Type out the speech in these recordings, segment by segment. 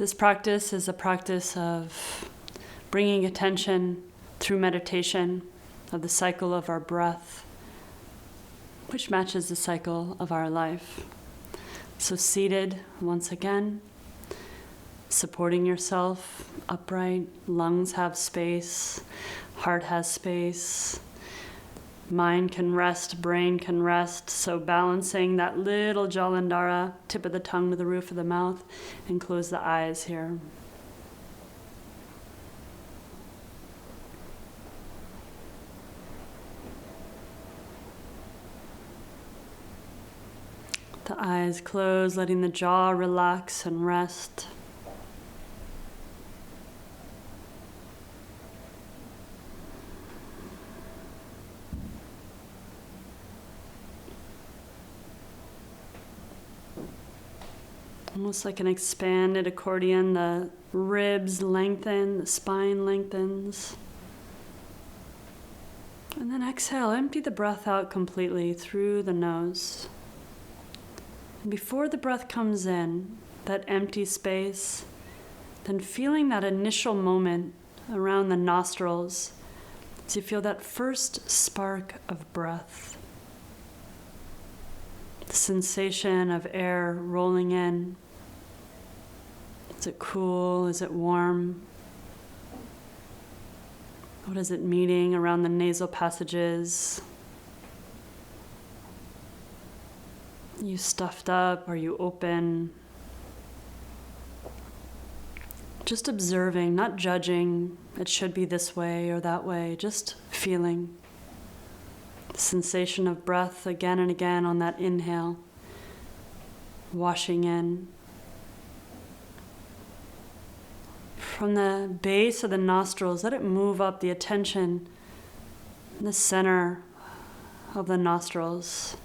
This practice is a practice of bringing attention through meditation of the cycle of our breath, which matches the cycle of our life. So seated once again, supporting yourself upright, lungs have space, heart has space, mind can rest, brain can rest. So balancing that little Jalandhara, tip of the tongue to the roof of the mouth, and close the eyes here. The eyes close, letting the jaw relax and rest. Almost like an expanded accordion, the ribs lengthen, the spine lengthens. And then exhale, empty the breath out completely through the nose. And before the breath comes in, that empty space, then feeling that initial moment around the nostrils as you feel that first spark of breath. The sensation of air rolling in. Is it cool? Is it warm? What is it meeting around the nasal passages? Are you stuffed up? Are you open? Just observing, not judging. It should be this way or that way. Just feeling. The sensation of breath again and again on that inhale. Washing in. From the base of the nostrils, let it move up the attention in the center of the nostrils.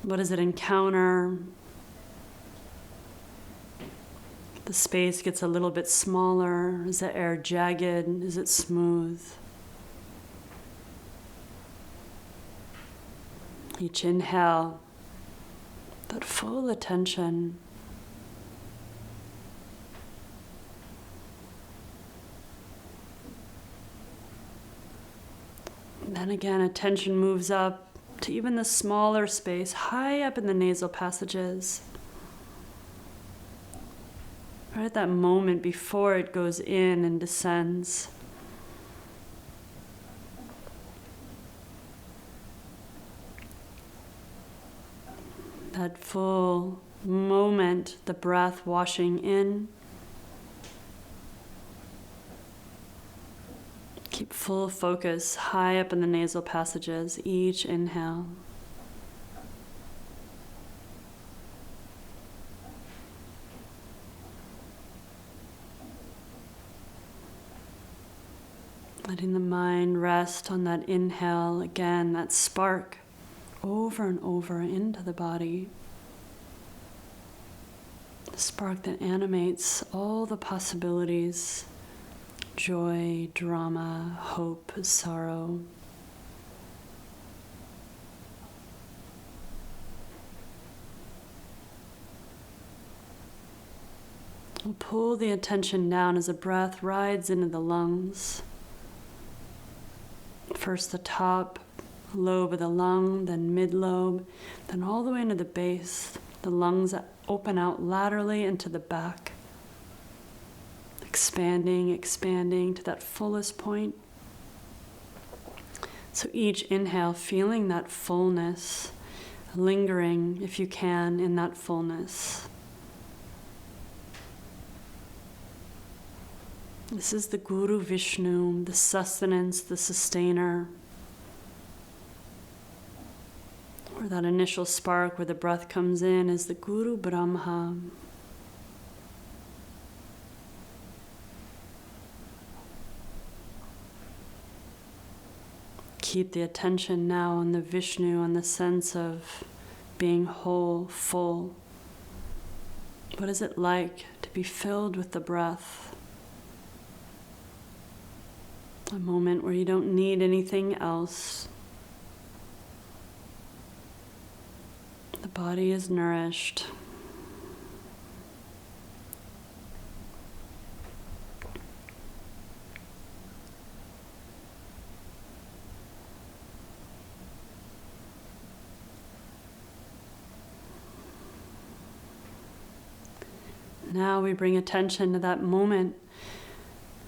What does it encounter? The space gets a little bit smaller. Is the air jagged? Is it smooth? Each inhale, that full attention. Then again, attention moves up to even the smaller space, high up in the nasal passages. Right at that moment before it goes in and descends. That full moment, the breath washing in. Keep full focus high up in the nasal passages, each inhale. Letting the mind rest on that inhale, again, that spark over and over into the body. The spark that animates all the possibilities. Joy, drama, hope, sorrow. We'll pull the attention down as the breath rides into the lungs. First the top lobe of the lung, then mid-lobe, then all the way into the base. The lungs open out laterally into the back. Expanding to that fullest point. So each inhale, feeling that fullness, lingering, if you can, in that fullness. This is the Guru Vishnu, the sustenance, the sustainer. Or that initial spark where the breath comes in is the Guru Brahma. Keep the attention now on the Vishnu, on the sense of being whole, full. What is it like to be filled with the breath? A moment where you don't need anything else. The body is nourished. Now we bring attention to that moment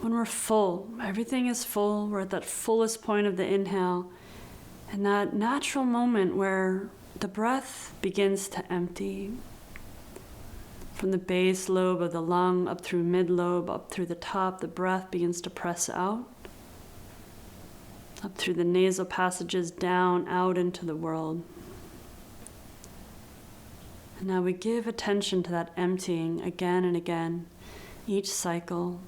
when we're full. Everything is full. We're at that fullest point of the inhale. And that natural moment where the breath begins to empty. From the base lobe of the lung up through mid-lobe, up through the top, the breath begins to press out. Up through the nasal passages, down, out into the world. And now we give attention to that emptying again and again, each cycle.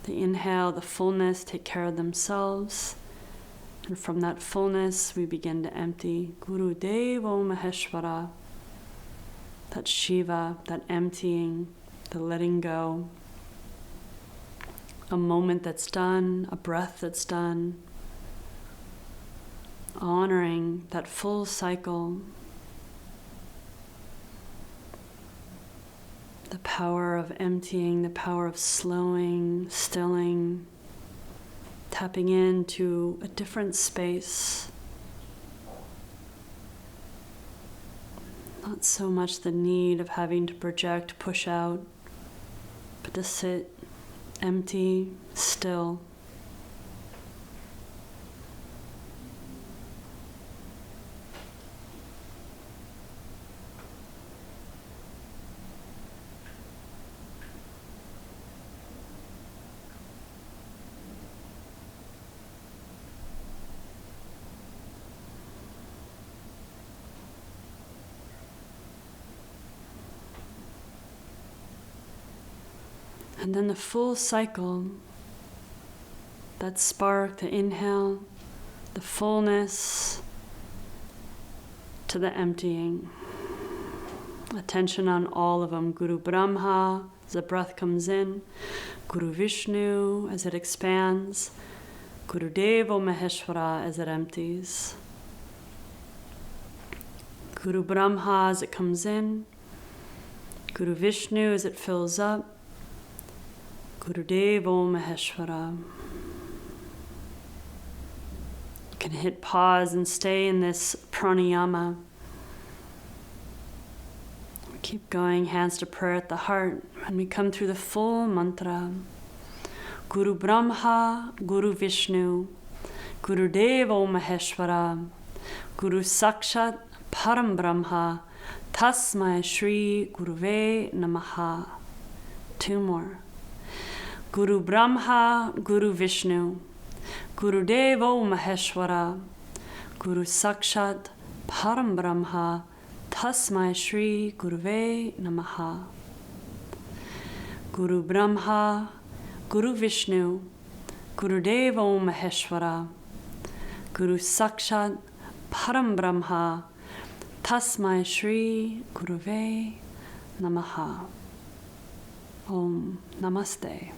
The inhale, the fullness take care of themselves. And from that fullness, we begin to empty. Guru Devo Maheshwara. That Shiva, that emptying, the letting go. A moment that's done, a breath that's done. Honoring that full cycle. The power of emptying, the power of slowing, stilling, tapping into a different space. Not so much the need of having to project, push out, but to sit empty, still. And then the full cycle, that spark, the inhale, the fullness to the emptying. Attention on all of them. Guru Brahma, as the breath comes in. Guru Vishnu, as it expands. Guru Devo Maheshwara, as it empties. Guru Brahma, as it comes in. Guru Vishnu, as it fills up. Guru Devo Maheshwara. You can hit pause and stay in this pranayama. We keep going, hands to prayer at the heart, and we come through the full mantra. Guru Brahma, Guru Vishnu, Guru Devo Maheshwara, Guru Sakshat Param Brahma, Tasmai Shri Guruve Namaha. 2 more. Guru Brahma, Guru Vishnu, Guru Devo Maheshwara, Guru Sakshat Param Brahma, Tasmai Shri Guruve Namaha. Guru Brahma, Guru Vishnu, Guru Devo Maheshwara, Guru Sakshat Param Brahma, Tasmai Shri Guruve Namaha. Om Namaste.